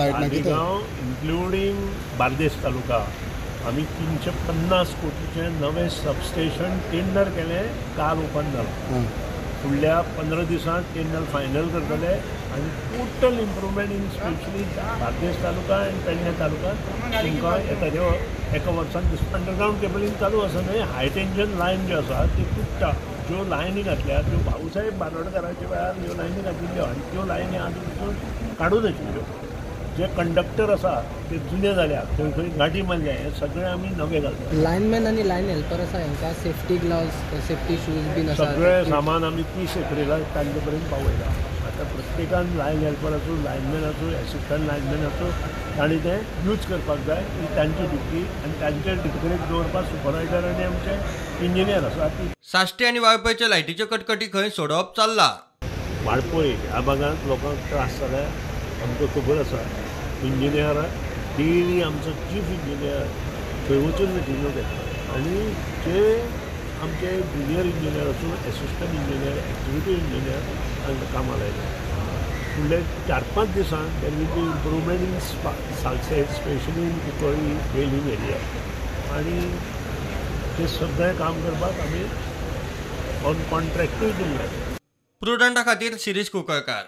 आदिगांव including Bardez तालुका आम्ही 350 कोटीचे नवे substation tender केले, काल ओपन झालं. फुडल्या 15 दिसांत टेंडर फायनल करतले आणि total improvement in specially Bardez taluka आनी पेडणे तालुक्यात तुमकां येता एका वर्सान अंडरग्रावंड केबलिंग चालू आसा न्हय. हाय टेन्शन लायन ज्यो आसा ती तुटटा. ज्यो लायनी घातल्या त्यो भाऊसाहेब बांदोडकराच्या वेळार ह्यो लायनी घातिल्ल्यो आनी त्यो लायनी आजून पसून काडूनच दिल्यो. जे कंडक्टर आसा ते जुने जाल्या, खंय खंय गाठी मारल्या, हे सगळे आमी नवे घालतात. लायनमॅन आनी लायन हेल्पर आसा हांकां सेफ्टी ग्लोव्स सेफ्टी शूज बीन आसा, सगळे सामान आमी 30 एप्रिलाक तांचे पर्यंत पावयला. आतां प्रत्येकान लायन हेल्पर आसूं, लायनमॅन आसूं, एसिस्टंट लायनमॅन आसूं, तांणी तें यूज करपाक जाय. ही तांची ड्युटी आनी तांचे ड्युटीकडेन दवरपाक सुपरवायझर आनी आमचे इंजिनियर आसा. साश्टी आनी वाळपयच्या लायटीच्यो कटकटी खंय सोडवप चल्ला. वाळपय ह्या भागांत लोकांक त्रास जाल्या आमकां खबर आसा. इंजिनियर डेली आमचो चीफ इंजिनियर थंय वचून मिटिंगो घेता आनी जे आमचे जुनियर इंजिनियर आसूं, एसिस्टंट इंजिनियर, एक्झिक्युटीव इंजिनियर तांकां कामां लायल्या. फुडले 4-5 दिसांत there will be improvement in Salcette, specially in Cuncolim वेलिंग एरिया. आनी ते सगळें काम करपाक आमी ऑन कॉन्ट्रॅक्टूय दिल्ले. प्रुडंटा खातीर शिरीष कुंकळकार.